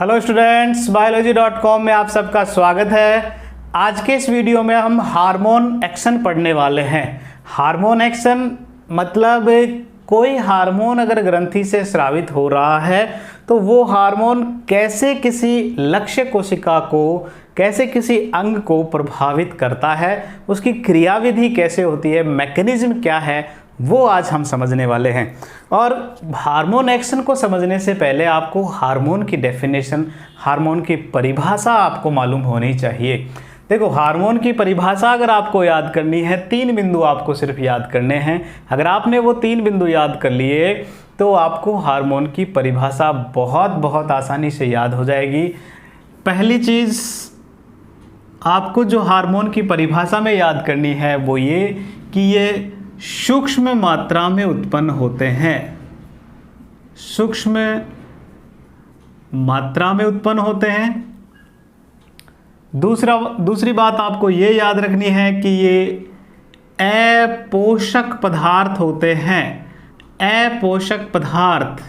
Hello students, biology.com में आप सबका स्वागत है। आज के इस वीडियो में हम हार्मोन एक्शन पढ़ने वाले हैं। हार्मोन एक्शन मतलब कोई हार्मोन अगर ग्रंथि से स्रावित हो रहा है तो वो हार्मोन कैसे किसी लक्ष्य कोशिका को, कैसे किसी अंग को प्रभावित करता है, उसकी क्रियाविधि कैसे होती है, मैकेनिज्म क्या है, वो आज हम समझने वाले हैं। और हार्मोन एक्शन को समझने से पहले आपको हार्मोन की डेफिनेशन, हार्मोन की परिभाषा आपको मालूम होनी चाहिए। देखो, हार्मोन की परिभाषा अगर आपको याद करनी है, 3 बिंदु आपको सिर्फ याद करने हैं। अगर आपने वो 3 बिंदु याद कर लिए तो आपको हार्मोन की परिभाषा बहुत आसानी से याद हो जाएगी। पहली चीज़ आपको जो हार्मोन की परिभाषा में याद करनी है वो ये कि ये सूक्ष्म मात्रा में उत्पन्न होते हैं। सूक्ष्म मात्रा में उत्पन्न होते हैं। दूसरी बात आपको ये याद रखनी है कि ये अपोषक पदार्थ होते हैं। अपोषक पदार्थ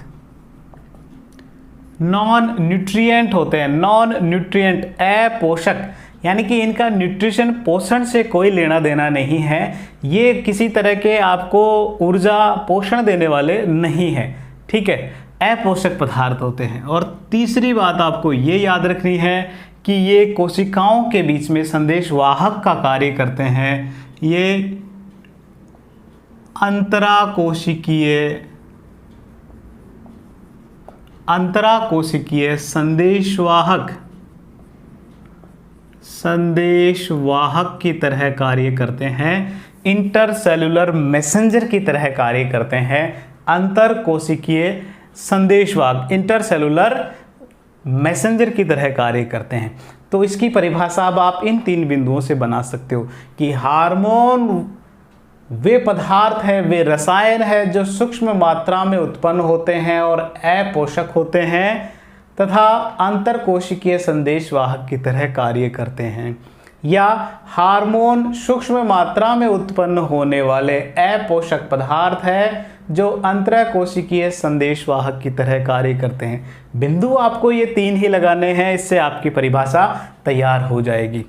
नॉन न्यूट्रिएंट होते हैं। नॉन न्यूट्रिएंट, अपोषक, यानी कि इनका न्यूट्रिशन, पोषण से कोई लेना देना नहीं है। ये किसी तरह के आपको ऊर्जा, पोषण देने वाले नहीं हैं। ठीक है, अपोषक पदार्थ होते हैं। और तीसरी बात आपको ये याद रखनी है कि ये कोशिकाओं के बीच में संदेशवाहक का कार्य करते हैं। ये अंतराकोशिकीय संदेशवाहक की तरह कार्य करते हैं। इंटरसेलुलर मैसेंजर की तरह कार्य करते हैं। अंतरकोशिकीय संदेशवाहक, इंटरसेलुलर मैसेंजर की तरह कार्य करते हैं। तो इसकी परिभाषा अब आप इन 3 बिंदुओं से बना सकते हो कि हार्मोन वे पदार्थ हैं, वे रसायन है जो सूक्ष्म मात्रा में उत्पन्न होते हैं और अपोषक होते हैं तथा अंतरकोशिकीय संदेशवाहक की तरह कार्य करते हैं। या हार्मोन सूक्ष्म मात्रा में उत्पन्न होने वाले अपोषक पदार्थ है जो अंतरकोशिकीय संदेशवाहक की तरह कार्य करते हैं। बिंदु आपको ये 3 ही लगाने हैं, इससे आपकी परिभाषा तैयार हो जाएगी।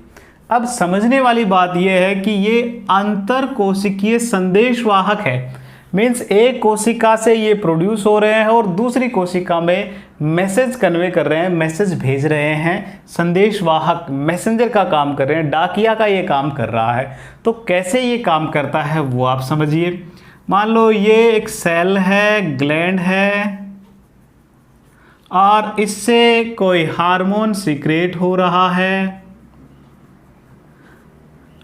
अब समझने वाली बात यह है कि ये अंतरकोशिकीय संदेशवाहक है। मीन्स एक कोशिका से ये प्रोड्यूस हो रहे हैं और दूसरी कोशिका में मैसेज कन्वे कर रहे हैं, मैसेज भेज रहे हैं। संदेशवाहक, मैसेंजर का काम कर रहे हैं, डाकिया का ये काम कर रहा है। तो कैसे ये काम करता है वो आप समझिए। मान लो ये एक सेल है, ग्लैंड है, और इससे कोई हार्मोन सीक्रेट हो रहा है।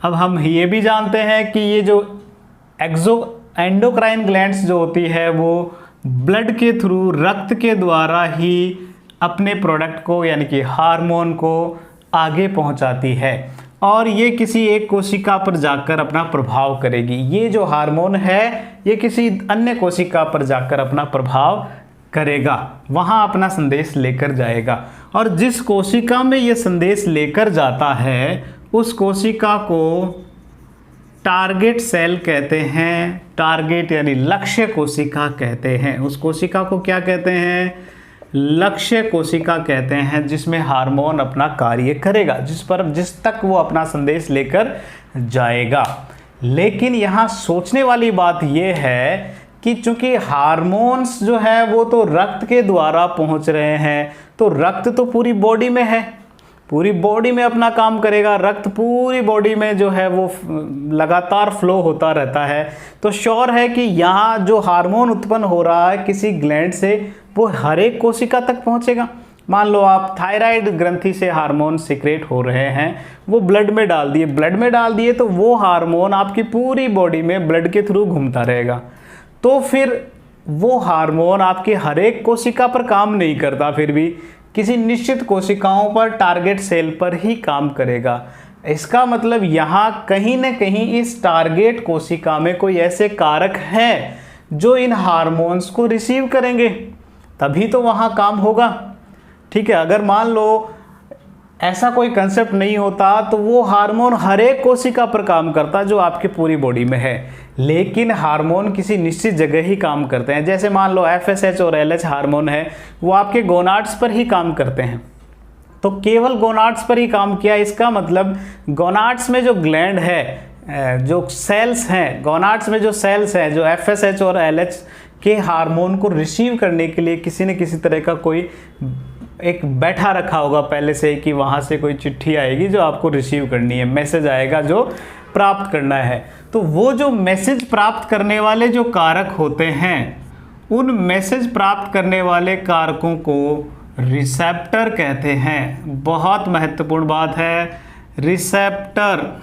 अब हम ये भी जानते हैं कि ये जो एंडोक्राइन ग्लैंड्स जो होती है वो ब्लड के थ्रू, रक्त के द्वारा ही अपने प्रोडक्ट को, यानी कि हार्मोन को आगे पहुंचाती है और ये किसी एक कोशिका पर जाकर अपना प्रभाव करेगी। ये जो हार्मोन है ये किसी अन्य कोशिका पर जाकर अपना प्रभाव करेगा, वहाँ अपना संदेश लेकर जाएगा। और जिस कोशिका में ये संदेश लेकर जाता है उस कोशिका को टारगेट सेल कहते हैं। टारगेट यानी लक्ष्य कोशिका कहते हैं। उस कोशिका को क्या कहते हैं? लक्ष्य कोशिका कहते हैं, जिसमें हार्मोन अपना कार्य करेगा, जिस तक वो अपना संदेश लेकर जाएगा। लेकिन यहाँ सोचने वाली बात यह है कि चूंकि हार्मोन्स जो है वो तो रक्त के द्वारा पहुँच रहे हैं, तो रक्त तो पूरी बॉडी में है, पूरी बॉडी में अपना काम करेगा। रक्त पूरी बॉडी में जो है वो लगातार फ्लो होता रहता है। तो श्योर है कि यहाँ जो हार्मोन उत्पन्न हो रहा है किसी ग्लैंड से, वो हर एक कोशिका तक पहुँचेगा। मान लो आप थायराइड ग्रंथि से हार्मोन सीक्रेट हो रहे हैं, वो ब्लड में डाल दिए तो वो हार्मोन आपकी पूरी बॉडी में ब्लड के थ्रू घूमता रहेगा। तो फिर वो हार्मोन आपके हर एक कोशिका पर काम नहीं करता, फिर भी किसी निश्चित कोशिकाओं पर, टारगेट सेल पर ही काम करेगा। इसका मतलब यहाँ कहीं न कहीं इस टारगेट कोशिका में कोई ऐसे कारक हैं जो इन हार्मोन्स को रिसीव करेंगे, तभी तो वहाँ काम होगा। ठीक है, अगर मान लो ऐसा कोई कंसेप्ट नहीं होता, तो वो हार्मोन हर एक कोशिका पर काम करता जो आपकी पूरी बॉडी में है, लेकिन हार्मोन किसी निश्चित जगह ही काम करते हैं। जैसे मान लो FSH और LH हार्मोन है, वो आपके गोनाड्स पर ही काम करते हैं, तो केवल गोनाड्स पर ही काम किया, इसका मतलब गोनाड्स में जो ग्लैंड है, जो सेल्स हैं, गोनाड्स में जो सेल्स हैं, जो FSH और LH के हार्मोन को रिसीव करने के लिए किसी न किसी तरह का कोई एक बैठा रखा होगा पहले से कि वहाँ से कोई चिट्ठी आएगी जो आपको रिसीव करनी है, मैसेज आएगा जो प्राप्त करना है। तो वो जो मैसेज प्राप्त करने वाले जो कारक होते हैं, उन मैसेज प्राप्त करने वाले कारकों को रिसेप्टर कहते हैं। बहुत महत्वपूर्ण बात है, रिसेप्टर।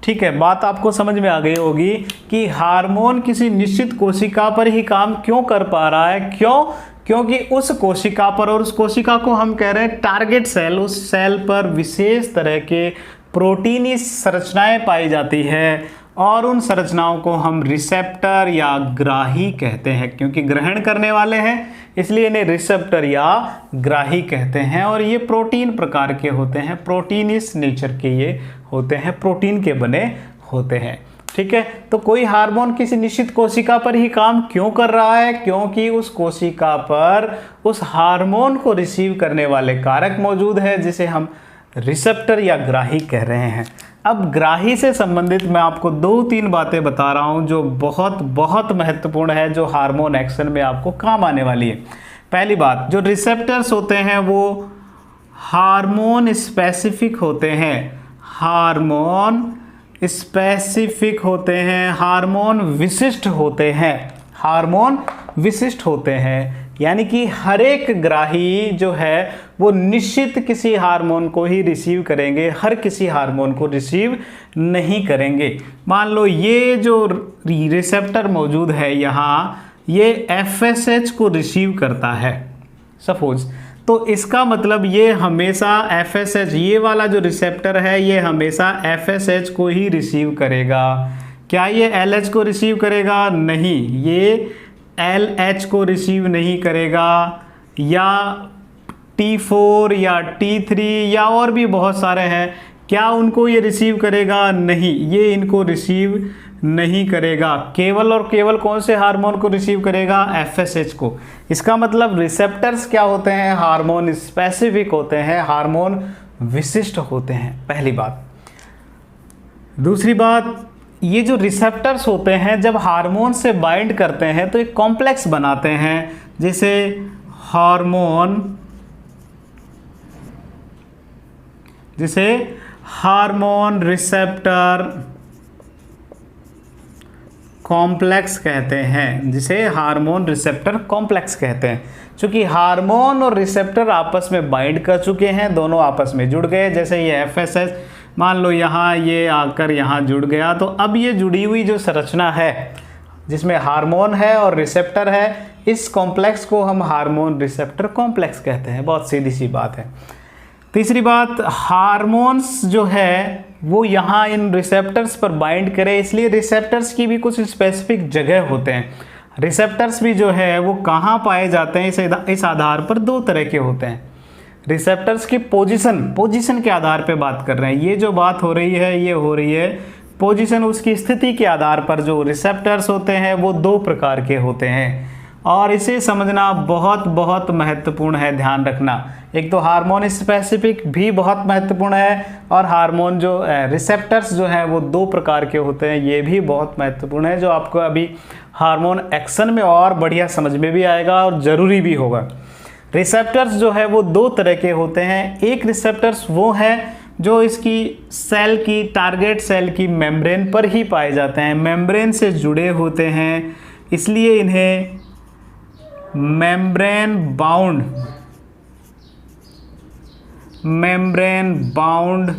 ठीक है, बात आपको समझ में आ गई होगी कि हार्मोन किसी निश्चित कोशिका पर ही काम क्यों कर पा रहा है। क्योंकि उस कोशिका पर, और उस कोशिका को हम कह रहे हैं टारगेट सेल, उस सेल पर विशेष तरह के प्रोटीनी संरचनाएं पाई जाती है, और उन संरचनाओं को हम रिसेप्टर या ग्राही कहते हैं। क्योंकि ग्रहण करने वाले हैं इसलिए इन्हें रिसेप्टर या ग्राही कहते हैं। और ये प्रोटीन प्रकार के होते हैं, प्रोटीनिस नेचर के ये होते हैं, प्रोटीन के बने होते हैं। ठीक है, तो कोई हार्मोन किसी निश्चित कोशिका पर ही काम क्यों कर रहा है, क्योंकि उस कोशिका पर उस हार्मोन को रिसीव करने वाले कारक मौजूद है, जिसे हम रिसेप्टर या ग्राही कह रहे हैं। अब ग्राही से संबंधित मैं आपको 2-3 बातें बता रहा हूं जो बहुत बहुत महत्वपूर्ण है, जो हार्मोन एक्शन में आपको काम आने वाली है। पहली बात, जो रिसेप्टर्स होते हैं वो हार्मोन स्पेसिफिक होते हैं, हार्मोन स्पेसिफिक होते हैं, हार्मोन विशिष्ट होते हैं, हार्मोन विशिष्ट होते हैं। यानी कि हर एक ग्राही जो है वो निश्चित किसी हार्मोन को ही रिसीव करेंगे, हर किसी हार्मोन को रिसीव नहीं करेंगे। मान लो ये जो रिसेप्टर मौजूद है यहाँ, ये FSH को रिसीव करता है सपोज, तो इसका मतलब ये हमेशा FSH, ये वाला जो रिसेप्टर है ये हमेशा FSH को ही रिसीव करेगा। क्या ये LH को रिसीव करेगा? नहीं, ये LH को रिसीव नहीं करेगा, या T4 या T3 या और भी बहुत सारे हैं, क्या उनको ये रिसीव करेगा? नहीं, ये इनको रिसीव नहीं करेगा। केवल और केवल कौन से हार्मोन को रिसीव करेगा? FSH को। इसका मतलब रिसेप्टर्स क्या होते हैं? हार्मोन स्पेसिफिक होते हैं, हार्मोन विशिष्ट होते हैं, पहली बात। दूसरी बात, ये जो रिसेप्टर्स होते हैं जब हार्मोन से बाइंड करते हैं तो एक कॉम्प्लेक्स बनाते हैं, जिसे हार्मोन रिसेप्टर कॉम्प्लेक्स कहते हैं, जिसे हार्मोन रिसेप्टर कॉम्प्लेक्स कहते हैं। चूँकि हार्मोन और रिसेप्टर आपस में बाइंड कर चुके हैं, दोनों आपस में जुड़ गए। जैसे ये FSH मान लो यहाँ ये आकर यहाँ जुड़ गया, तो अब ये जुड़ी हुई जो संरचना है जिसमें हार्मोन है और रिसेप्टर है, इस कॉम्प्लेक्स को हम हार्मोन रिसेप्टर कॉम्प्लेक्स कहते हैं। बहुत सीधी सी बात है। तीसरी बात, हार्मोन्स जो है वो यहाँ इन रिसेप्टर्स पर बाइंड करे, इसलिए रिसेप्टर्स की भी कुछ स्पेसिफिक जगह होते हैं। रिसेप्टर्स भी जो है वो कहाँ पाए जाते हैं, इस आधार पर 2 तरह के होते हैं। रिसेप्टर्स की पोजीशन के आधार पे बात कर रहे हैं। ये जो बात हो रही है ये हो रही है पोजीशन, उसकी स्थिति के आधार पर जो रिसेप्टर्स होते हैं वो 2 प्रकार के होते हैं, और इसे समझना बहुत बहुत महत्वपूर्ण है, ध्यान रखना। एक तो हार्मोन स्पेसिफिक भी बहुत महत्वपूर्ण है, और हार्मोन जो रिसेप्टर्स जो हैं वो 2 प्रकार के होते हैं, ये भी बहुत महत्वपूर्ण है, जो आपको अभी हार्मोन एक्शन में और बढ़िया समझ में भी आएगा और ज़रूरी भी होगा। रिसेप्टर्स जो है वो 2 तरह के होते हैं। एक रिसेप्टर्स वो हैं जो इसकी सेल की, टारगेट सेल की मेम्ब्रेन पर ही पाए जाते हैं, मेम्ब्रेन से जुड़े होते हैं, इसलिए इन्हें मेम्ब्रेन बाउंड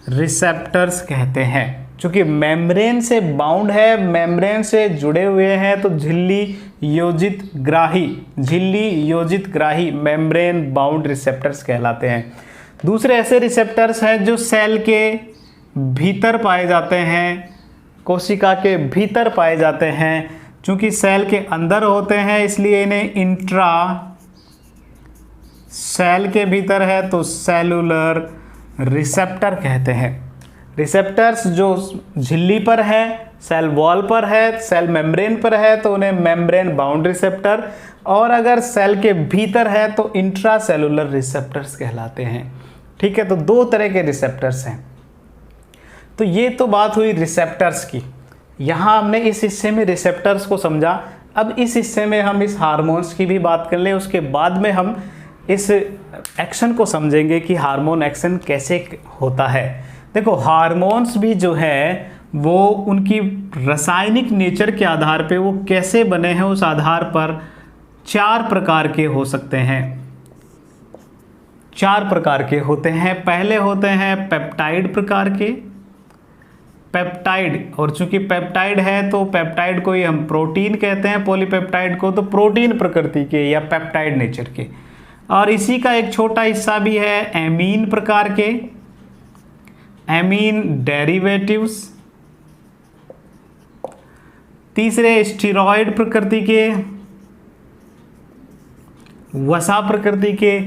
रिसेप्टर्स कहते हैं। चूँकि मेम्ब्रेन से बाउंड है, मेम्ब्रेन से जुड़े हुए हैं, तो झिल्ली योजित ग्राही मेम्ब्रेन बाउंड रिसेप्टर्स कहलाते हैं। दूसरे ऐसे रिसेप्टर्स हैं जो सेल के भीतर पाए जाते हैं, कोशिका के भीतर पाए जाते हैं। चूँकि सेल के अंदर होते हैं इसलिए इन्हें सेल के भीतर है तो सेलुलर रिसेप्टर कहते हैं। रिसेप्टर्स जो झिल्ली पर है, सेल वॉल पर है, सेल मेम्ब्रेन पर है तो उन्हें मेम्ब्रेन बाउंड रिसेप्टर, और अगर सेल के भीतर है तो इंट्रा सेलुलर रिसेप्टर्स कहलाते हैं। ठीक है, तो दो तरह के रिसेप्टर्स हैं। तो ये तो बात हुई रिसेप्टर्स की। यहाँ हमने इस हिस्से में रिसेप्टर्स को समझा। अब इस हिस्से में हम इस हार्मोन्स की भी बात कर लें, उसके बाद में हम इस एक्शन को समझेंगे कि हार्मोन एक्शन कैसे होता है। देखो, हार्मोन्स भी जो है वो उनकी रासायनिक नेचर के आधार पे वो कैसे बने हैं, उस आधार पर 4 प्रकार के हो सकते हैं। 4 प्रकार के होते हैं। पहले होते हैं पेप्टाइड प्रकार के। पेप्टाइड, और चूंकि पेप्टाइड है तो पेप्टाइड को ही हम प्रोटीन कहते हैं, पॉलीपेप्टाइड को तो प्रोटीन प्रकृति के या पेप्टाइड नेचर के। और इसी का एक छोटा हिस्सा भी है एमीन प्रकार के, एमीन डेरिवेटिव्स। तीसरे स्टीरॉयड प्रकृति के, वसा प्रकृति के,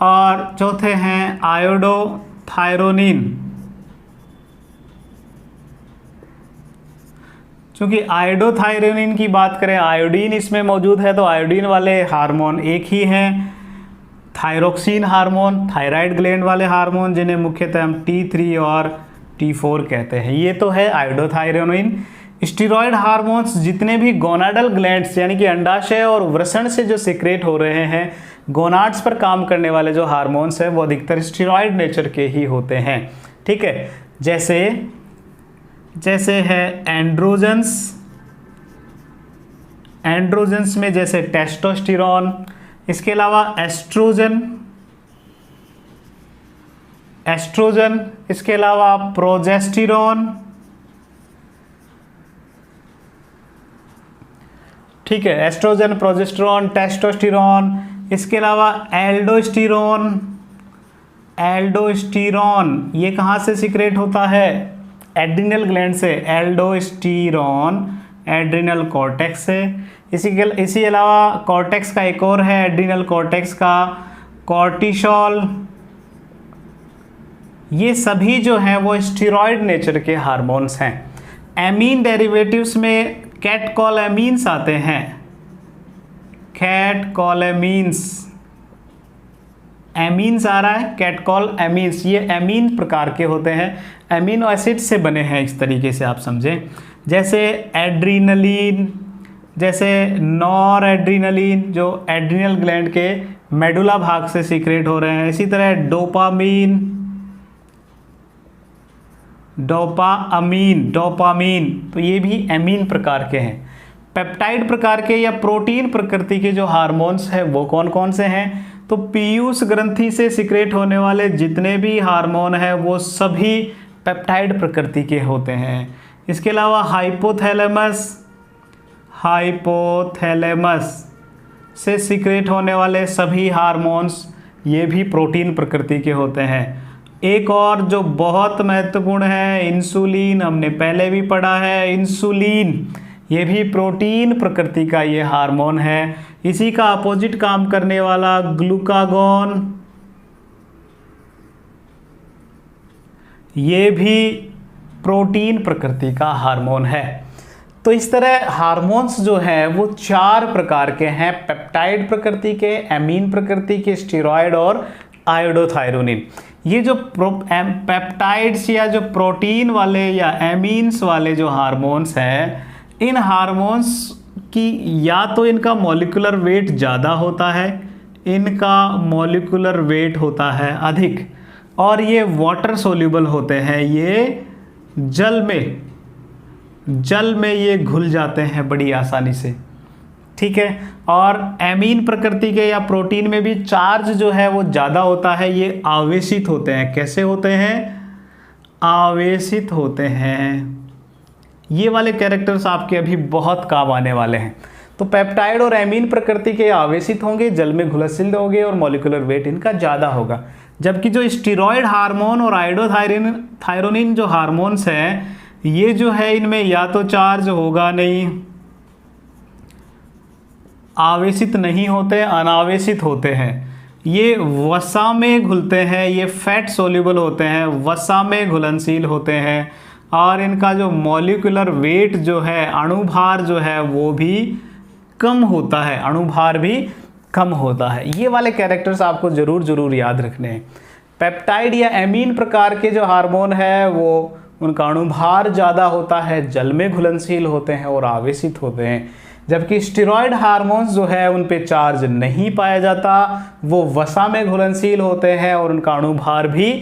और चौथे हैं आयोडोथायरोनिन। क्योंकि आयोडोथायरोनिन की बात करें, आयोडीन इसमें मौजूद है तो आयोडीन वाले हार्मोन एक ही हैं। थायरोक्सिन हार्मोन, थायराइड ग्लैंड वाले हार्मोन, जिन्हें मुख्यतः हम T3 और T4 कहते हैं, ये तो है आयोडोथायरोनिन। स्टीरॉयड हार्मोन्स जितने भी गोनाडल ग्लैंड्स यानी कि अंडाशय और वृषण से जो सिक्रेट हो रहे हैं, गोनाड्स पर काम करने वाले जो हार्मोन्स हैं वो अधिकतर स्टीरॉयड नेचर के ही होते हैं। ठीक है, जैसे है एंड्रोजन्स। एंड्रोजन्स में जैसे टेस्टोस्टेरोन, इसके अलावा एस्ट्रोजन, इसके अलावा प्रोजेस्टेरोन। ठीक है, एस्ट्रोजन, प्रोजेस्टेरोन, टेस्टोस्टेरोन, इसके अलावा एल्डोस्टेरोन ये कहाँ से सिक्रेट होता है? एड्रिनल ग्लैंड से। एल्डोस्टेरोन एड्रिनल कॉर्टेक्स से। इसी अलावा कॉर्टेक्स का एक और है, एड्रिनल कॉर्टेक्स का कॉर्टिसोल। ये सभी जो हैं वो स्टीरॉयड नेचर के हार्मोन्स हैं। एमीन डेरिवेटिव्स में कैटकोलेमीन्स आते हैं। कैटकोलेमीन्स, एमीन्स आ रहा है, कैटकोल एमीन्स, ये एमीन प्रकार के होते हैं, एमिनो एसिड से बने हैं। इस तरीके से आप समझें, जैसे एड्रीनलिन, जैसे नॉर एड्रीनलिन जो एड्रिनल ग्लैंड के मेडुला भाग से सीक्रेट हो रहे हैं। इसी तरह डोपामीन, तो ये भी एमीन प्रकार के हैं। पेप्टाइड प्रकार के या प्रोटीन प्रकृति के जो हार्मोन्स हैं वो कौन कौन से हैं? तो पीयूष ग्रंथि से सिक्रेट होने वाले जितने भी हार्मोन हैं वो सभी पेप्टाइड प्रकृति के होते हैं। इसके अलावा हाइपोथैलेमस से सिक्रेट होने वाले सभी हार्मोन्स ये भी प्रोटीन प्रकृति के होते हैं। एक और जो बहुत महत्वपूर्ण है, इंसुलिन, हमने पहले भी पढ़ा है। इंसुलिन ये भी प्रोटीन प्रकृति का ये हार्मोन है। इसी का अपोजिट काम करने वाला ग्लूकागॉन, ये भी प्रोटीन प्रकृति का हार्मोन है। तो इस तरह हार्मोन्स जो हैं वो 4 प्रकार के हैं, पेप्टाइड प्रकृति के, एमीन प्रकृति के, स्टीरॉयड और आयोडोथायरोनिन। ये जो पेप्टाइड्स या जो प्रोटीन वाले या एमीन्स वाले जो हार्मोन्स हैं, इन हार्मोन्स की या तो इनका मॉलिक्यूलर वेट ज़्यादा होता है, इनका मॉलिक्यूलर वेट होता है अधिक, और ये वाटर सोल्यूबल होते हैं, ये जल में ये घुल जाते हैं बड़ी आसानी से। ठीक है, और एमीन प्रकृति के या प्रोटीन में भी चार्ज जो है वो ज़्यादा होता है, ये आवेशित होते हैं। कैसे होते हैं? आवेशित होते हैं। ये वाले कैरेक्टर्स आपके अभी बहुत काम आने वाले हैं। तो पेप्टाइड और एमीन प्रकृति के आवेशित होंगे, जल में घुलनशील होंगे और मॉलिक्यूलर वेट इनका ज़्यादा होगा। जबकि जो स्टीरॉयड हार्मोन और आयोडोथायरोनिन जो हार्मोन्स हैं, ये जो है इनमें या तो चार्ज होगा नहीं, आवेशित नहीं होते, अनावेशित होते हैं। ये वसा में घुलते हैं, ये फैट सोल्यूबल होते हैं, वसा में घुलनशील होते हैं, और इनका जो मॉलिक्यूलर वेट जो है, अणुभार जो है वो भी कम होता है, अणुभार भी कम होता है। ये वाले कैरेक्टर्स आपको ज़रूर याद रखने हैं। पेप्टाइड या एमीन प्रकार के जो हार्मोन है वो उनका अणुभार ज़्यादा होता है, जल में घुलनशील होते हैं और आवेशित होते हैं, जबकि स्टेरॉयड हार्मोन्स जो है उन पे चार्ज नहीं पाया जाता, वो वसा में घुलनशील होते हैं और उनका अणुभार भी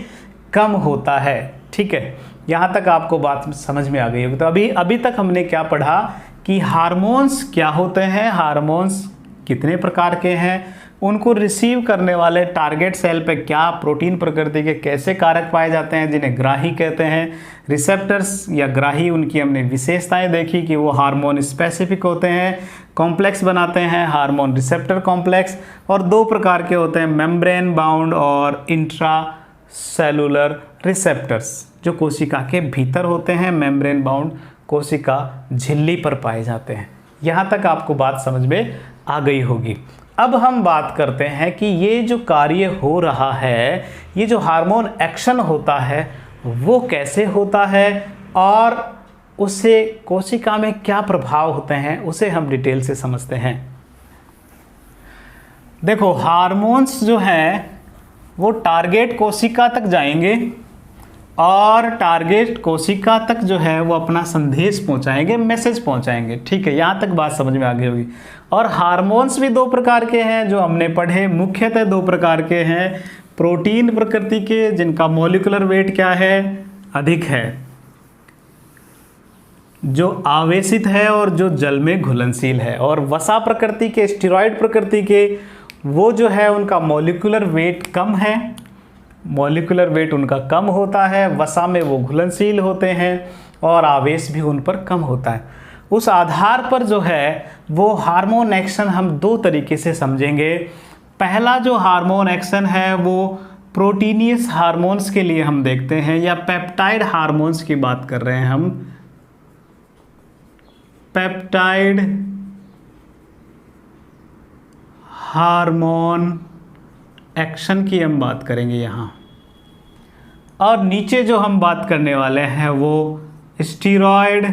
कम होता है। ठीक है, यहाँ तक आपको बात समझ में आ गई होगी। तो अभी तक हमने क्या पढ़ा कि हार्मोन्स क्या होते हैं, हार्मोन्स कितने प्रकार के हैं, उनको रिसीव करने वाले टारगेट सेल पे क्या प्रोटीन प्रकृति के कैसे कारक पाए जाते हैं जिन्हें ग्राही कहते हैं, रिसेप्टर्स या ग्राही, उनकी हमने विशेषताएं देखी कि वो हार्मोन स्पेसिफिक होते हैं, कॉम्प्लेक्स बनाते हैं, हार्मोन रिसेप्टर कॉम्प्लेक्स, और दो प्रकार के होते हैं, मेम्ब्रेन बाउंड और इंट्रा सेलुलर रिसेप्टर्स, जो कोशिका के भीतर होते हैं, मेम्ब्रेन बाउंड कोशिका झिल्ली पर पाए जाते हैं। यहाँ तक आपको बात समझ में आ गई होगी। अब हम बात करते हैं कि ये जो कार्य हो रहा है, ये जो हार्मोन एक्शन होता है वो कैसे होता है और उससे कोशिका में क्या प्रभाव होते हैं, उसे हम डिटेल से समझते हैं। देखो, हार्मोन्स जो हैं वो टारगेट कोशिका तक जाएंगे और टारगेट कोशिका तक जो है वो अपना संदेश पहुंचाएंगे, मैसेज पहुंचाएंगे। ठीक है, यहाँ तक बात समझ में आ गई होगी। और हार्मोन्स भी दो प्रकार के हैं जो हमने पढ़े, मुख्यतः दो प्रकार के हैं, प्रोटीन प्रकृति के जिनका मॉलिक्यूलर वेट क्या है, अधिक है, जो आवेशित है और जो जल में घुलनशील है, और वसा प्रकृति के, स्टेरॉयड प्रकृति के, वो जो है उनका मॉलिक्यूलर वेट कम है, मॉलिक्यूलर वेट उनका कम होता है, वसा में वो घुलनशील होते हैं और आवेश भी उन पर कम होता है। उस आधार पर जो है वो हार्मोन एक्शन हम दो तरीके से समझेंगे। पहला जो हार्मोन एक्शन है वो प्रोटीनियस हार्मोन्स के लिए हम देखते हैं, या पेप्टाइड हार्मोन्स की बात कर रहे हैं हम, पेप्टाइड हार्मोन एक्शन की हम बात करेंगे यहाँ। और नीचे जो हम बात करने वाले हैं वो स्टेरॉयड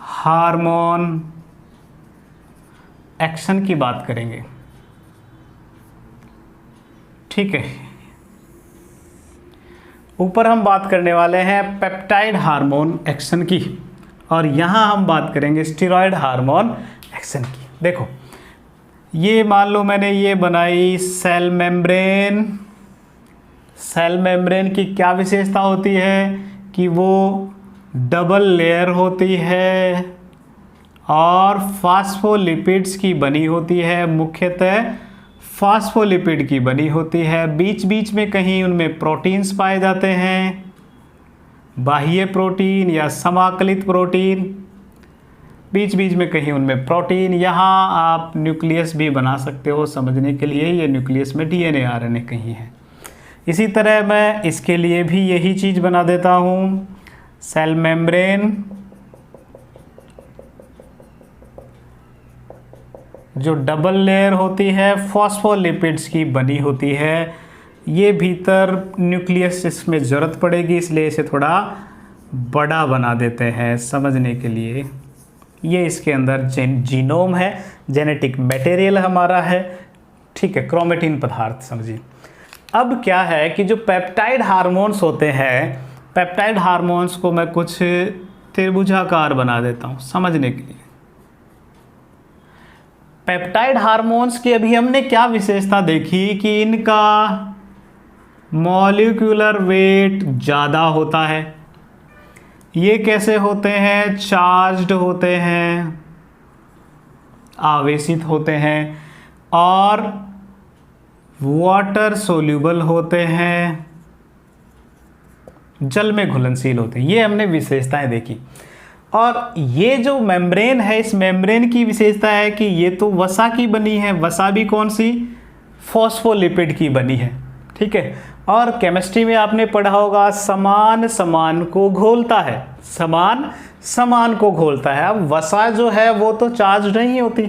हार्मोन एक्शन की बात करेंगे। ठीक है, ऊपर हम बात करने वाले हैं पेप्टाइड हार्मोन एक्शन की और यहाँ हम बात करेंगे स्टेरॉयड हार्मोन एक्शन की। देखो, ये मान लो मैंने ये बनाई सेल मेम्ब्रेन। सेल मेम्ब्रेन की क्या विशेषता होती है कि वो डबल लेयर होती है और फास्फोलिपिड्स की बनी होती है, मुख्यतः फास्फोलिपिड की बनी होती है। बीच बीच में कहीं उनमें प्रोटीन्स पाए जाते हैं, बाह्य प्रोटीन या समाकलित प्रोटीन, बीच बीच में कहीं उनमें प्रोटीन। यहाँ आप न्यूक्लियस भी बना सकते हो समझने के लिए, ये न्यूक्लियस में डीएनए आरएनए कहीं है। इसी तरह मैं इसके लिए भी यही चीज़ बना देता हूँ, सेल मेम्ब्रेन जो डबल लेयर होती है फॉस्फोलिपिड्स की बनी होती है। ये भीतर न्यूक्लियस इसमें ज़रूरत पड़ेगी, इसलिए इसे थोड़ा बड़ा बना देते हैं समझने के लिए। ये इसके अंदर जीनोम है, जेनेटिक मटेरियल हमारा है। ठीक है, क्रोमेटिन पदार्थ समझिए। अब क्या है कि जो पेप्टाइड हार्मोन्स होते हैं, पेप्टाइड हार्मोन्स को मैं कुछ त्रिभुजाकार बना देता हूँ समझने के लिए। पेप्टाइड हार्मोन्स की अभी हमने क्या विशेषता देखी कि इनका मॉलिक्यूलर वेट ज़्यादा होता है। ये कैसे होते हैं? चार्ज्ड होते हैं, आवेशित होते हैं और वाटर सोल्यूबल होते हैं, जल में घुलनशील होते हैं। ये हमने विशेषताएं देखी। और ये जो मेम्ब्रेन है, इस मेम्ब्रेन की विशेषता है कि ये तो वसा की बनी है। वसा भी कौन सी? फॉस्फोलिपिड की बनी है। ठीक है, और केमिस्ट्री में आपने पढ़ा होगा समान समान को घोलता है, समान समान को घोलता है। अब वसा जो है वो तो चार्ज नहीं होती,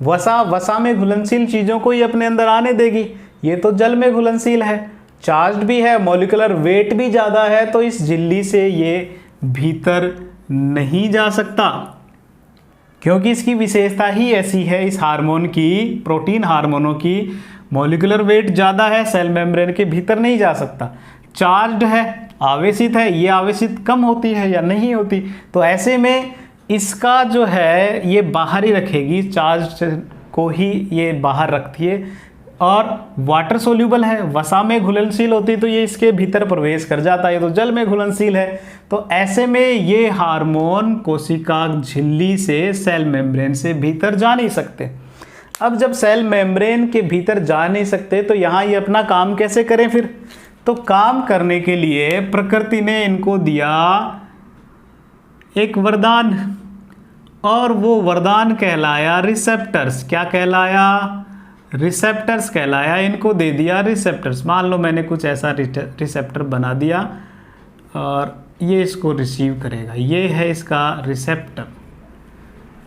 वसा में घुलनशील चीज़ों को ही अपने अंदर आने देगी। ये तो जल में घुलनशील है, चार्ज्ड भी है, मॉलिक्यूलर वेट भी ज़्यादा है, तो इस झिल्ली से ये भीतर नहीं जा सकता, क्योंकि इसकी विशेषता ही ऐसी है इस हार्मोन की, प्रोटीन हार्मोनों की मॉलिक्यूलर वेट ज़्यादा है, सेल मेम्ब्रेन के भीतर नहीं जा सकता। चार्ज्ड है, आवेशित है, ये आवेशित कम होती है या नहीं होती, तो ऐसे में इसका जो है ये बाहर ही रखेगी, चार्ज को ही ये बाहर रखती है, और वाटर सोल्यूबल है, वसा में घुलनशील होती है तो ये इसके भीतर प्रवेश कर जाता है, तो जल में घुलनशील है। तो ऐसे में ये हार्मोन कोशिका झिल्ली से सेल मेम्ब्रेन से भीतर जा नहीं सकते। अब जब सेल मेम्ब्रेन के भीतर जा नहीं सकते तो यहाँ ये अपना काम कैसे करें फिर? तो काम करने के लिए प्रकृति ने इनको दिया एक वरदान, और वो वरदान कहलाया रिसेप्टर्स। क्या कहलाया? रिसेप्टर्स कहलाया। इनको दे दिया रिसेप्टर्स। मान लो मैंने कुछ ऐसा रिसेप्टर बना दिया और ये इसको रिसीव करेगा, ये है इसका रिसेप्टर।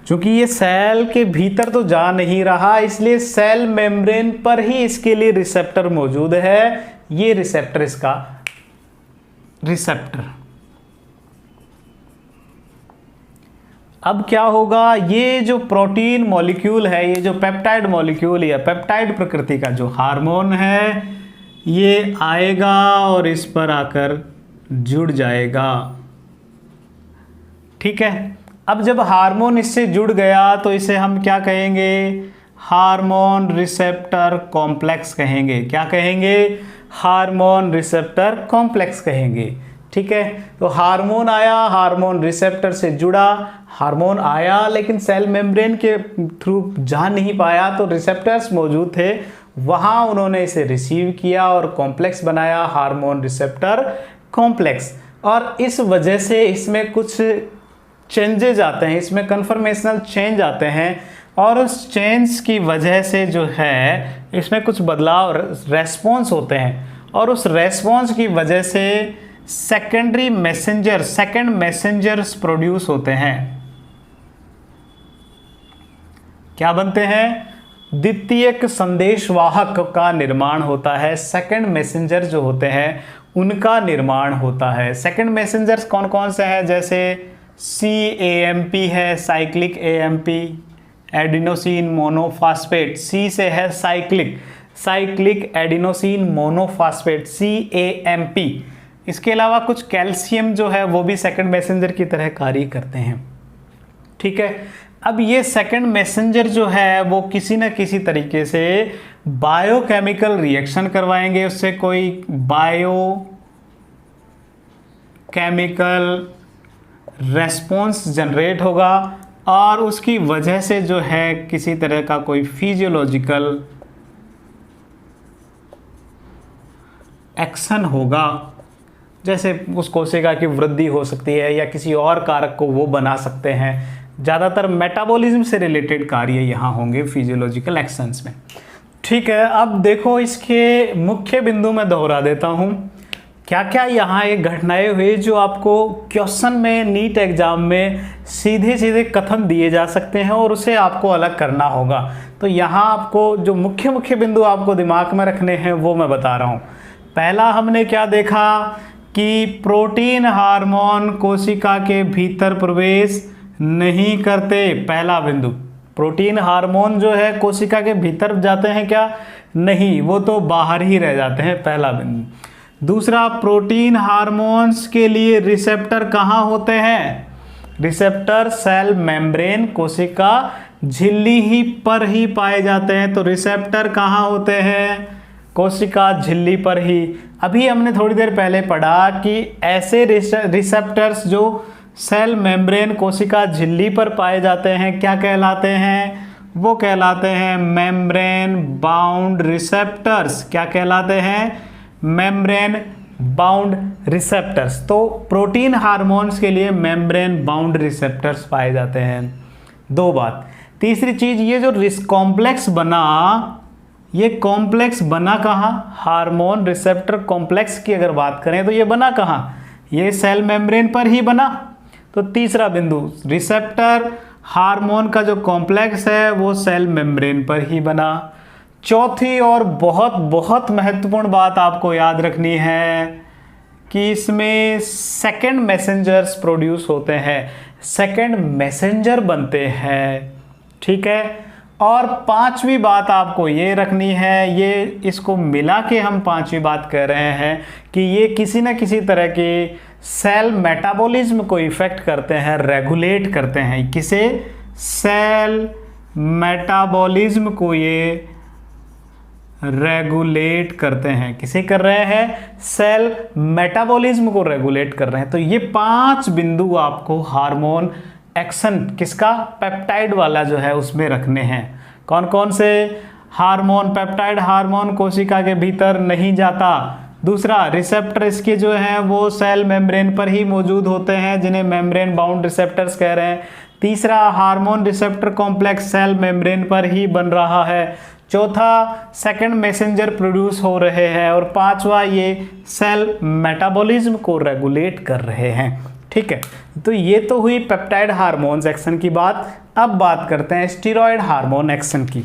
चूँकि ये सेल के भीतर तो जा नहीं रहा, इसलिए सेल मेम्ब्रेन पर ही इसके लिए रिसेप्टर मौजूद है। ये रिसेप्टर इसका रिसेप्टर। अब क्या होगा, ये जो प्रोटीन मॉलिक्यूल है, ये जो पेप्टाइड मॉलिक्यूल या पेप्टाइड प्रकृति का जो हार्मोन है, ये आएगा और इस पर आकर जुड़ जाएगा। ठीक है, अब जब हार्मोन इससे जुड़ गया तो इसे हम क्या कहेंगे? हार्मोन रिसेप्टर कॉम्प्लेक्स कहेंगे। क्या कहेंगे? हार्मोन रिसेप्टर कॉम्प्लेक्स कहेंगे। ठीक है, तो हार्मोन आया, हार्मोन रिसेप्टर से जुड़ा, हार्मोन आया लेकिन सेल मेम्ब्रेन के थ्रू जा नहीं पाया, तो रिसेप्टर्स मौजूद थे, वहाँ उन्होंने इसे रिसीव किया और कॉम्प्लेक्स बनाया, हार्मोन रिसेप्टर कॉम्प्लेक्स। और इस वजह से इसमें कुछ चेंजेज आते हैं, इसमें कन्फर्मेशनल चेंज आते हैं, और उस चेंज की वजह से जो है इसमें कुछ बदलाव, रेस्पॉन्स होते हैं, और उस रेस्पॉन्स की वजह से secondary messenger, second messengers produce होते हैं। क्या बनते हैं? द्वितीयक संदेशवाहक का निर्माण होता है। सेकेंड मैसेंजर जो होते हैं उनका निर्माण होता है। सेकेंड मैसेंजर्स कौन कौन से हैं? जैसे CAMP है, cyclic AMP, adenosine monophosphate. C से है cyclic, cyclic adenosine monophosphate, CAMP। इसके अलावा कुछ कैल्शियम जो है वो भी सेकंड मैसेंजर की तरह कार्य करते हैं। ठीक है, अब ये सेकंड मैसेंजर जो है वो किसी न किसी तरीके से बायोकेमिकल रिएक्शन करवाएंगे, उससे कोई बायोकेमिकल रेस्पॉन्स जनरेट होगा, और उसकी वजह से जो है किसी तरह का कोई फिजियोलॉजिकल एक्शन होगा। जैसे उस कोशिका की वृद्धि हो सकती है या किसी और कारक को वो बना सकते हैं। ज़्यादातर मेटाबॉलिज्म से रिलेटेड कार्य यहाँ होंगे फिजियोलॉजिकल एक्शंस में। ठीक है, अब देखो इसके मुख्य बिंदु में दोहरा देता हूँ। क्या क्या यहाँ एक घटनाएं हुई जो आपको क्वेश्चन में, नीट एग्जाम में सीधे सीधे कथन दिए जा सकते हैं और उसे आपको अलग करना होगा। तो यहाँ आपको जो मुख्य बिंदु आपको दिमाग में रखने हैं वो मैं बता रहा हूँ। पहला हमने क्या देखा कि प्रोटीन हार्मोन कोशिका के भीतर प्रवेश नहीं करते। पहला बिंदु, प्रोटीन हार्मोन जो है कोशिका के भीतर जाते हैं क्या? नहीं, वो तो बाहर ही रह जाते हैं। पहला बिंदु। दूसरा, प्रोटीन हार्मोन्स के लिए रिसेप्टर कहाँ होते हैं? रिसेप्टर सेल मेम्ब्रेन, कोशिका झिल्ली ही पर ही पाए जाते हैं। तो रिसेप्टर कहाँ होते हैं? कोशिका झिल्ली पर ही। अभी हमने थोड़ी देर पहले पढ़ा कि ऐसे रिसेप्टर्स जो सेल मेम्ब्रेन, कोशिका झिल्ली पर पाए जाते हैं क्या कहलाते हैं? वो कहलाते हैं मेम्ब्रेन बाउंड रिसेप्टर्स। क्या कहलाते हैं? Membrane bound receptors. तो प्रोटीन हार्मोन्स के लिए मेम्ब्रेन बाउंड रिसेप्टर्स पाए जाते हैं। दो बात। तीसरी चीज, ये जो कॉम्प्लेक्स बना, ये कॉम्प्लेक्स बना कहाँ? हार्मोन रिसेप्टर कॉम्प्लेक्स की अगर बात करें तो ये बना कहाँ? ये सेल मेम्ब्रेन पर ही बना। तो तीसरा बिंदु, रिसेप्टर हार्मोन का जो कॉम्प्लेक्स है वो सेल मेम्ब्रेन पर ही बना। चौथी और बहुत बहुत महत्वपूर्ण बात आपको याद रखनी है कि इसमें सेकंड मैसेंजर्स प्रोड्यूस होते हैं, सेकंड मैसेंजर बनते हैं, ठीक है। और पांचवी बात आपको ये रखनी है, ये इसको मिला के हम पांचवी बात कर रहे हैं कि ये किसी न किसी तरह के सेल मेटाबॉलिज्म को इफेक्ट करते हैं, रेगुलेट करते हैं। किसे? सेल मेटाबॉलिज्म को ये रेगुलेट करते हैं। किसे कर रहे हैं? सेल मेटाबॉलिज्म को रेगुलेट कर रहे हैं। तो ये 5 बिंदु आपको हार्मोन एक्शन किसका? पेप्टाइड वाला जो है उसमें रखने हैं। कौन कौन से? हार्मोन, पेप्टाइड हार्मोन कोशिका के भीतर नहीं जाता। दूसरा, रिसेप्टर इसके जो हैं वो सेल मेम्ब्रेन पर ही मौजूद होते हैं, जिन्हें मेम्ब्रेन बाउंड रिसेप्टर्स कह रहे हैं। तीसरा, hormone receptor complex cell membrane पर ही बन रहा है। चौथा, सेकंड मैसेंजर प्रोड्यूस हो रहे हैं। और पांचवा, ये सेल मेटाबॉलिज्म को रेगुलेट कर रहे हैं, ठीक है। तो ये तो हुई पेप्टाइड हार्मोन्स एक्शन की बात। अब बात करते हैं स्टेरॉयड हार्मोन एक्शन की।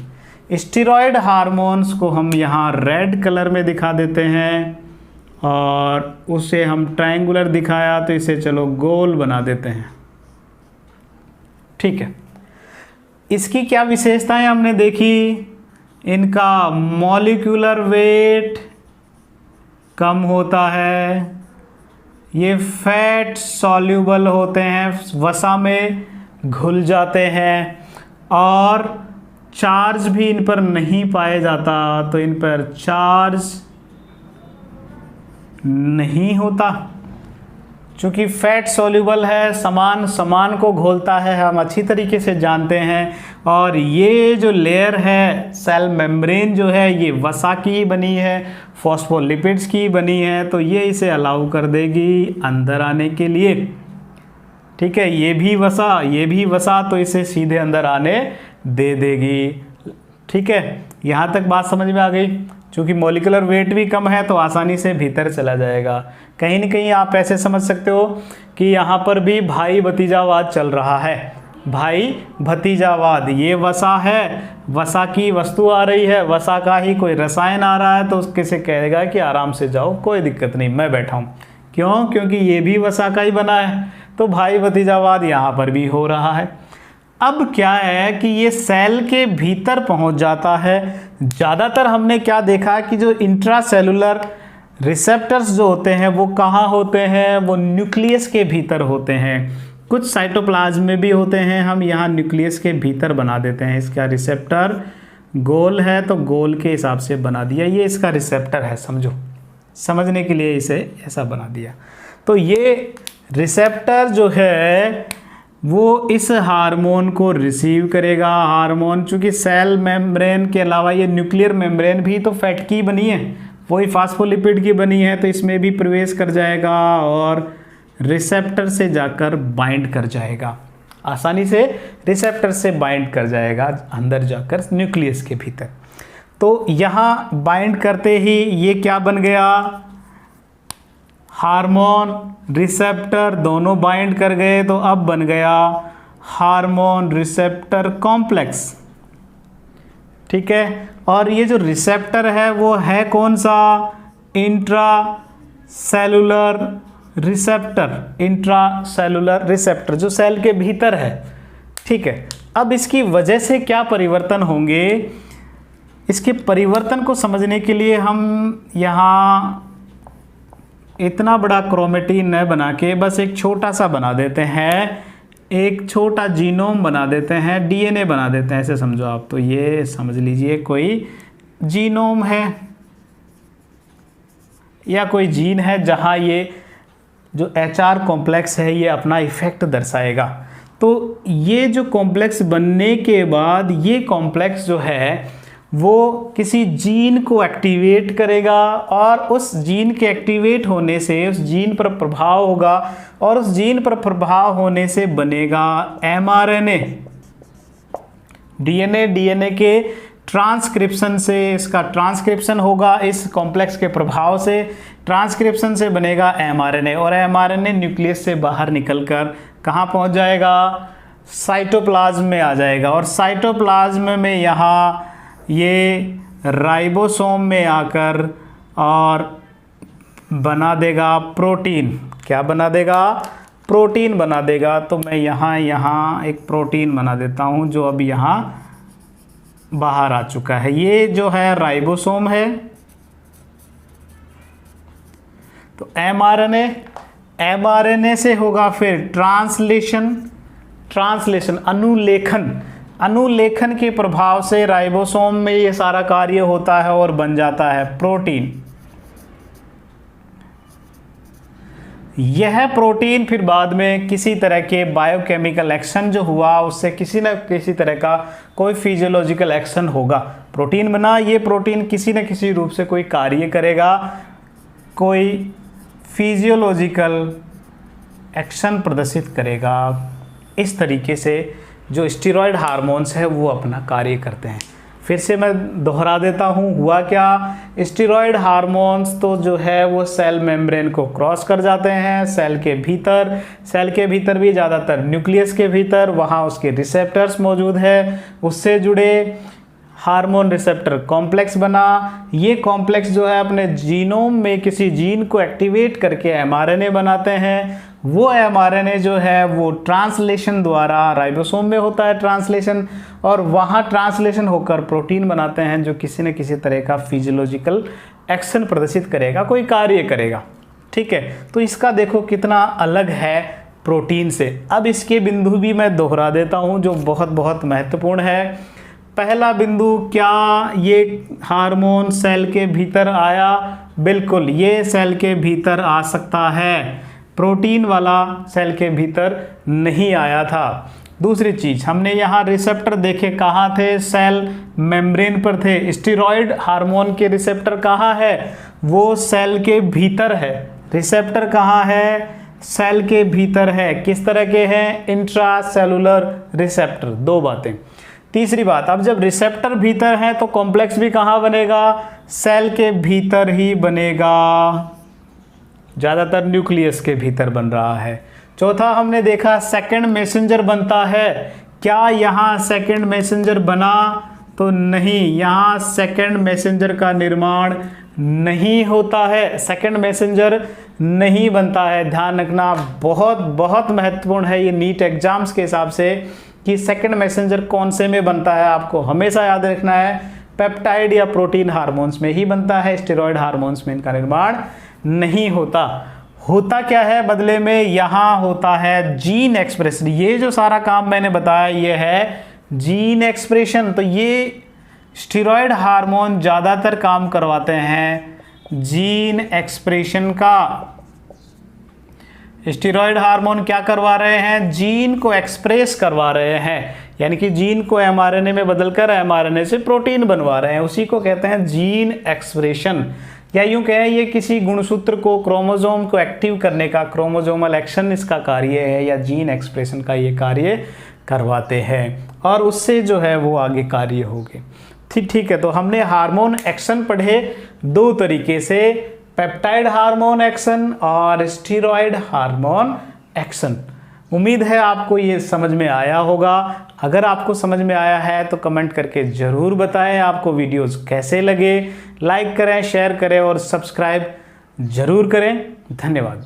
स्टेरॉयड हार्मोन्स को हम यहाँ रेड कलर में दिखा देते हैं और उसे हम ट्रायंगुलर दिखाया तो इसे चलो गोल बना देते हैं, ठीक है। इसकी क्या विशेषताएं हमने देखी? इनका मॉलिक्यूलर वेट कम होता है, ये फैट सॉल्यूबल होते हैं, वसा में घुल जाते हैं, और चार्ज भी इन पर नहीं पाया जाता, तो इन पर चार्ज नहीं होता। चूँकि फैट सॉल्यूबल है, समान को घोलता है, हम अच्छी तरीके से जानते हैं। और ये जो लेयर है सेल मेम्ब्रेन जो है ये वसा की बनी है, फॉस्फोलिपिड्स की बनी है, तो ये इसे अलाउ कर देगी अंदर आने के लिए, ठीक है। ये भी वसा, तो इसे सीधे अंदर आने दे देगी, ठीक है। यहाँ तक बात समझ में आ गई। चूँकि मॉलिक्यूलर वेट भी कम है तो आसानी से भीतर चला जाएगा। कहीं न कहीं आप ऐसे समझ सकते हो कि यहाँ पर भी भाई भतीजावाद चल रहा है। भाई भतीजावाद, ये वसा है, वसा की वस्तु आ रही है, वसा का ही कोई रसायन आ रहा है, तो उसके से कहेगा कि आराम से जाओ, कोई दिक्कत नहीं, मैं बैठा हूँ। क्यों? क्योंकि ये भी वसा का ही बना है। तो भाई भतीजावाद यहाँ पर भी हो रहा है। अब क्या है कि ये सेल के भीतर पहुंच जाता है। ज़्यादातर हमने क्या देखा कि जो इंट्रासेलुलर रिसेप्टर्स जो होते हैं वो कहाँ होते हैं? वो न्यूक्लियस के भीतर होते हैं। कुछ साइटोप्लाज्म में भी होते हैं, हम यहाँ न्यूक्लियस के भीतर बना देते हैं। इसका रिसेप्टर गोल है तो गोल के हिसाब से बना दिया, ये इसका रिसेप्टर है, समझो, समझने के लिए इसे ऐसा बना दिया। तो ये रिसेप्टर जो है वो इस हार्मोन को रिसीव करेगा। हार्मोन चूँकि सेल मेम्ब्रेन के अलावा ये न्यूक्लियर मेम्ब्रेन भी तो फैट की बनी है, वही फास्फोलिपिड की बनी है, तो इसमें भी प्रवेश कर जाएगा और रिसेप्टर से जाकर बाइंड कर जाएगा, आसानी से रिसेप्टर से बाइंड कर जाएगा अंदर जाकर न्यूक्लियस के भीतर। तो यहाँ बाइंड करते ही ये क्या बन गया? हार्मोन रिसेप्टर दोनों बाइंड कर गए, तो अब बन गया हार्मोन रिसेप्टर कॉम्प्लेक्स, ठीक है। और ये जो रिसेप्टर है वो है कौन सा? इंट्रासेलुलर रिसेप्टर जो सेल के भीतर है, ठीक है। अब इसकी वजह से क्या परिवर्तन होंगे? इसके परिवर्तन को समझने के लिए हम यहाँ इतना बड़ा क्रोमेटिन न बना के बस एक छोटा सा बना देते हैं, एक छोटा जीनोम बना देते हैं, डीएनए बना देते हैं, ऐसे समझो आप। तो ये समझ लीजिए कोई जीनोम है या कोई जीन है जहाँ ये जो HR कॉम्प्लेक्स है ये अपना इफेक्ट दर्शाएगा। तो ये जो कॉम्प्लेक्स बनने के बाद ये कॉम्प्लेक्स जो है वो किसी जीन को एक्टिवेट करेगा और उस जीन के एक्टिवेट होने से उस जीन पर प्रभाव होगा और उस जीन पर प्रभाव होने से बनेगा mRNA। डीएनए के ट्रांसक्रिप्शन से इसका ट्रांसक्रिप्शन होगा, इस कॉम्प्लेक्स के प्रभाव से ट्रांसक्रिप्शन से बनेगा mRNA और mRNA न्यूक्लियस से बाहर निकलकर कहाँ पहुँच जाएगा? साइटोप्लाज्म में आ जाएगा और साइटोप्लाज्म में यहाँ ये राइबोसोम में आकर और बना देगा प्रोटीन। क्या बना देगा? प्रोटीन बना देगा। तो मैं यहाँ एक प्रोटीन बना देता हूँ जो अब यहाँ बाहर आ चुका है। ये जो है राइबोसोम है। तो mRNA से होगा फिर ट्रांसलेशन अनुलेखन के प्रभाव से राइबोसोम में ये सारा कार्य होता है और बन जाता है प्रोटीन। यह प्रोटीन फिर बाद में किसी तरह के बायोकेमिकल एक्शन जो हुआ उससे किसी न किसी तरह का कोई फिजियोलॉजिकल एक्शन होगा। प्रोटीन बना, ये प्रोटीन किसी न किसी रूप से कोई कार्य करेगा, कोई फिजियोलॉजिकल एक्शन प्रदर्शित करेगा। इस तरीके से जो स्टेरॉयड हार्मोन्स है वो अपना कार्य करते हैं। फिर से मैं दोहरा देता हूँ, हुआ क्या? स्टेरॉयड हार्मोन्स तो जो है वो सेल मेम्ब्रेन को क्रॉस कर जाते हैं। सेल के भीतर भी ज़्यादातर न्यूक्लियस के भीतर वहाँ उसके रिसेप्टर्स मौजूद है, उससे जुड़े हार्मोन रिसेप्टर कॉम्प्लेक्स बना। ये कॉम्प्लेक्स जो है अपने जीनोम में किसी जीन को एक्टिवेट करके mRNA बनाते हैं। वो mRNA जो है वो ट्रांसलेशन द्वारा राइबोसोम में होता है ट्रांसलेशन, और वहाँ ट्रांसलेशन होकर प्रोटीन बनाते हैं जो किसी न किसी तरह का फिजियोलॉजिकल एक्शन प्रदर्शित करेगा, कोई कार्य करेगा। ठीक है, तो इसका देखो कितना अलग है प्रोटीन से। अब इसके बिंदु भी मैं दोहरा देता हूँ जो बहुत बहुत महत्वपूर्ण है। पहला बिंदु, क्या ये हार्मोन सेल के भीतर आया? बिल्कुल, ये सेल के भीतर आ सकता है। प्रोटीन वाला सेल के भीतर नहीं आया था। दूसरी चीज, हमने यहाँ रिसेप्टर देखे कहाँ थे? सेल मेम्ब्रेन पर थे। स्टेरॉयड हार्मोन के रिसेप्टर कहाँ है? वो सेल के भीतर है। रिसेप्टर कहाँ है? सेल के भीतर है। किस तरह के हैं? Intracellular receptor. दो बातें। तीसरी बात, अब जब रिसेप्टर भीतर है तो कॉम्प्लेक्स भी कहाँ बनेगा? सेल के भीतर ही बनेगा, ज़्यादातर न्यूक्लियस के भीतर बन रहा है। चौथा, हमने देखा सेकंड मैसेंजर बनता है। क्या यहाँ सेकंड मैसेंजर बना? तो नहीं, यहाँ सेकंड मैसेंजर का निर्माण नहीं होता है। सेकंड मैसेंजर नहीं बनता है। ध्यान रखना, बहुत बहुत महत्वपूर्ण है ये नीट एग्जाम्स के हिसाब से कि सेकंड मैसेंजर कौन से में बनता है। आपको हमेशा याद रखना है पेप्टाइड या प्रोटीन हार्मोन्स में ही बनता है। स्टेरॉयड हार्मोन्स में इनका निर्माण नहीं होता। होता क्या है बदले में? यहाँ होता है जीन एक्सप्रेशन। ये जो सारा काम मैंने बताया ये है जीन एक्सप्रेशन। तो ये स्टेरॉयड हार्मोन ज़्यादातर काम करवाते हैं जीन एक्सप्रेशन का। स्टेरॉयड हार्मोन क्या करवा रहे हैं? जीन को एक्सप्रेस करवा रहे हैं, यानी कि जीन को mRNA में बदलकर mRNA से प्रोटीन बनवा रहे हैं। उसी को कहते हैं जीन एक्सप्रेशन, या यूं कहें ये किसी गुणसूत्र को, क्रोमोसोम को एक्टिव करने का, क्रोमोसोमल एक्शन इसका कार्य है, या जीन एक्सप्रेशन का ये कार्य करवाते हैं और उससे जो है वो आगे कार्य होंगे। ठीक है, तो हमने हार्मोन एक्शन पढ़े दो तरीके से, पेप्टाइड हार्मोन एक्शन और स्टेरॉयड हार्मोन एक्शन। उम्मीद है आपको ये समझ में आया होगा। अगर आपको समझ में आया है तो कमेंट करके ज़रूर बताएं आपको वीडियोस कैसे लगे। लाइक करें, शेयर करें और सब्सक्राइब ज़रूर करें। धन्यवाद।